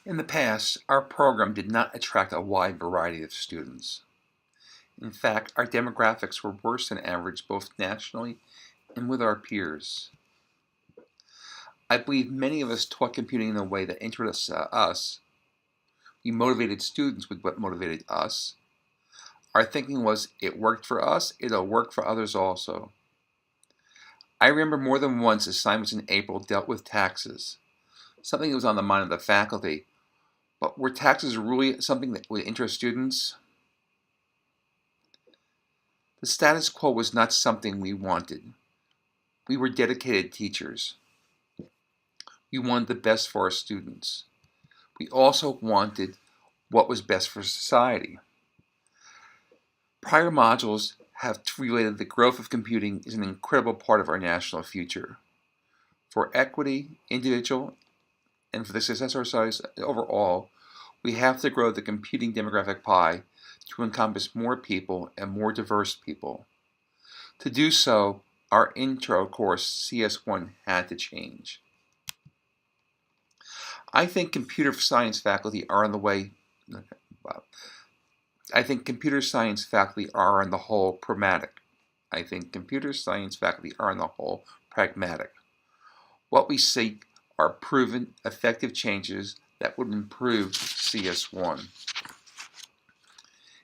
In the past, our program did not attract a wide variety of students. In fact, our demographics were worse than average both nationally and with our peers. I believe many of us taught computing in a way that interested us. We motivated students with what motivated us. Our thinking was, it worked for us, it'll work for others also. I remember more than once assignments in April dealt with taxes, something that was on the mind of the faculty. But were taxes really something that would interest students? The status quo was not something we wanted. We were dedicated teachers. We wanted the best for our students. We also wanted what was best for society. Prior modules have related the growth of computing is an incredible part of our national future. For equity, individual, and for the success of our society overall, we have to grow the computing demographic pie to encompass more people and more diverse people. To do so, our intro course, CS1, had to change. I think computer science faculty are on the way. I think computer science faculty are on the whole pragmatic. I think computer science faculty are on the whole pragmatic. What we seek are proven, effective changes that would improve CS1.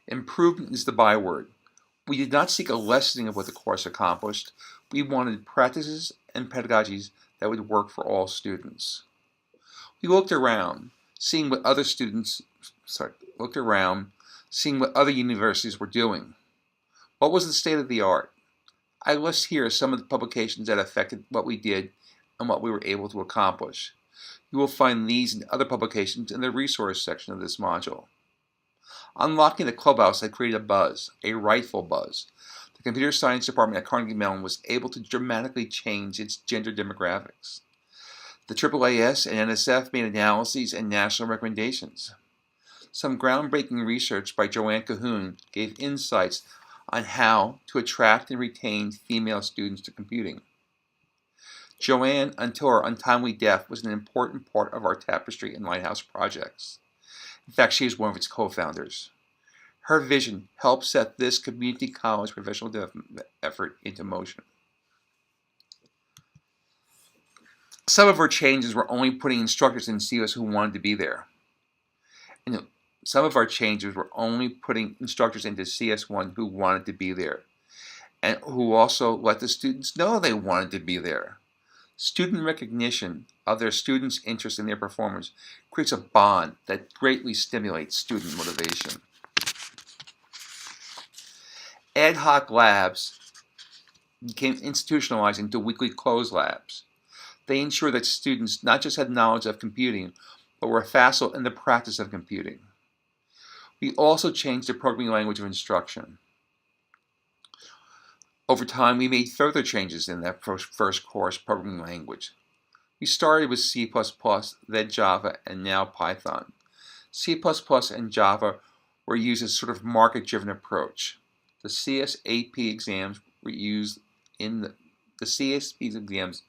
Improvement is the byword. We did not seek a lessening of what the course accomplished. We wanted practices and pedagogies that would work for all students. We looked around, seeing what other universities were doing. What was the state of the art? I list here some of the publications that affected what we did and what we were able to accomplish. You will find these and other publications in the resource section of this module. Unlocking the Clubhouse had created a buzz, a rightful buzz. The computer science department at Carnegie Mellon was able to dramatically change its gender demographics. The AAAS and NSF made analyses and national recommendations. Some groundbreaking research by Joanne Cohoon gave insights on how to attract and retain female students to computing. Joanne, until her untimely death, was an important part of our Tapestry and Lighthouse projects. In fact, she is one of its co-founders. Her vision helped set this community college professional development effort into motion. Some of her changes were only putting instructors in CS who wanted to be there. And some of our changes were only putting instructors into CS1 who wanted to be there, and who also let the students know they wanted to be there. Student recognition of their students' interest in their performance creates a bond that greatly stimulates student motivation. Ad hoc labs became institutionalized into weekly closed labs. They ensure that students not just had knowledge of computing, but were facile in the practice of computing. We also changed the programming language of instruction. Over time, we made further changes in that first course programming language. We started with C++, then Java, and now Python. C++ and Java were used as sort of market-driven approach. The CSAP exams were used in the CSP exams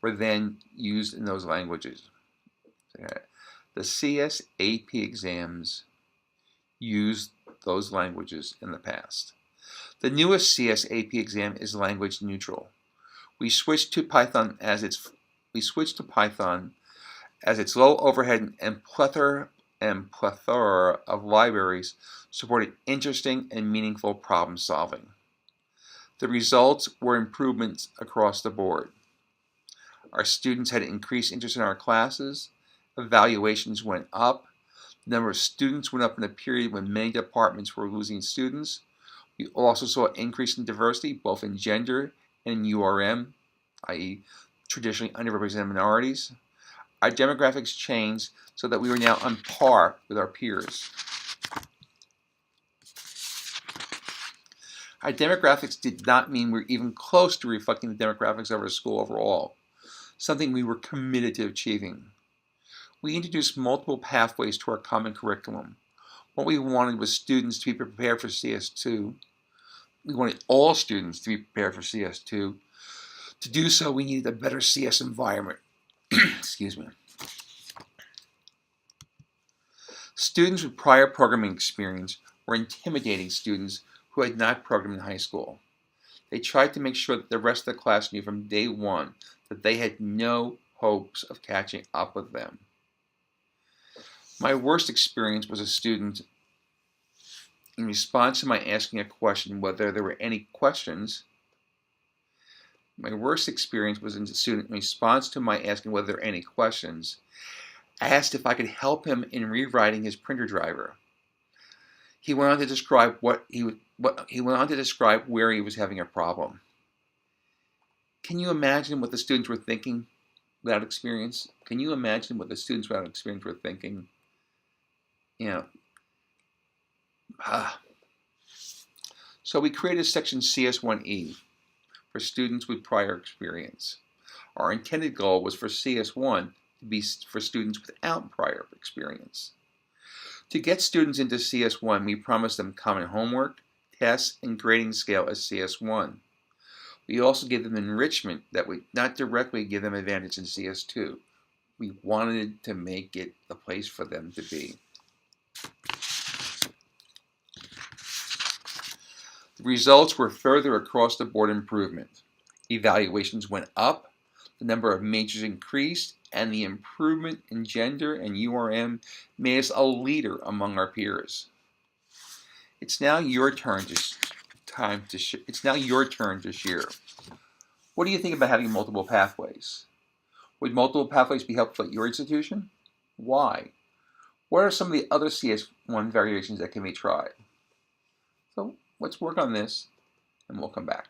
were then used in those languages. The CSAP exams used those languages in the past. The newest CSAP exam is language neutral. We switched to Python as its low overhead and plethora of libraries supported interesting and meaningful problem solving. The results were improvements across the board. Our students had increased interest in our classes, evaluations went up, the number of students went up in a period when many departments were losing students. We also saw an increase in diversity, both in gender and in URM, i.e. traditionally underrepresented minorities. Our demographics changed so that we were now on par with our peers. Our demographics did not mean we're even close to reflecting the demographics of our school overall, something we were committed to achieving. We introduced multiple pathways to our common curriculum. What we wanted was students to be prepared for CS2. We wanted all students to be prepared for CS2. To do so, we needed a better CS environment. Excuse me. Students with prior programming experience were intimidating students who had not programmed in high school. They tried to make sure that the rest of the class knew from day one that they had no hopes of catching up with them. My worst experience was a student in response to my asking a question whether there were any questions. My worst experience was in a student in response to my asking whether there were any questions, asked if I could help him in rewriting his printer driver. He went on to describe where he was having a problem. Can you imagine what the students were thinking without experience? Can you imagine what the students without experience were thinking? So we created section CS1E for students with prior experience. Our intended goal was for CS1 to be for students without prior experience. To get students into CS1, we promised them common homework, tests, and grading scale as CS1. We also gave them enrichment that would not directly give them advantage in CS2. We wanted to make it the place for them to be. The results were further across-the-board improvement. Evaluations went up, the number of majors increased, and the improvement in gender and URM made us a leader among our peers. It's now your turn to share. What do you think about having multiple pathways? Would multiple pathways be helpful at your institution? Why? What are some of the other CS1 variations that can be tried? So let's work on this, and we'll come back.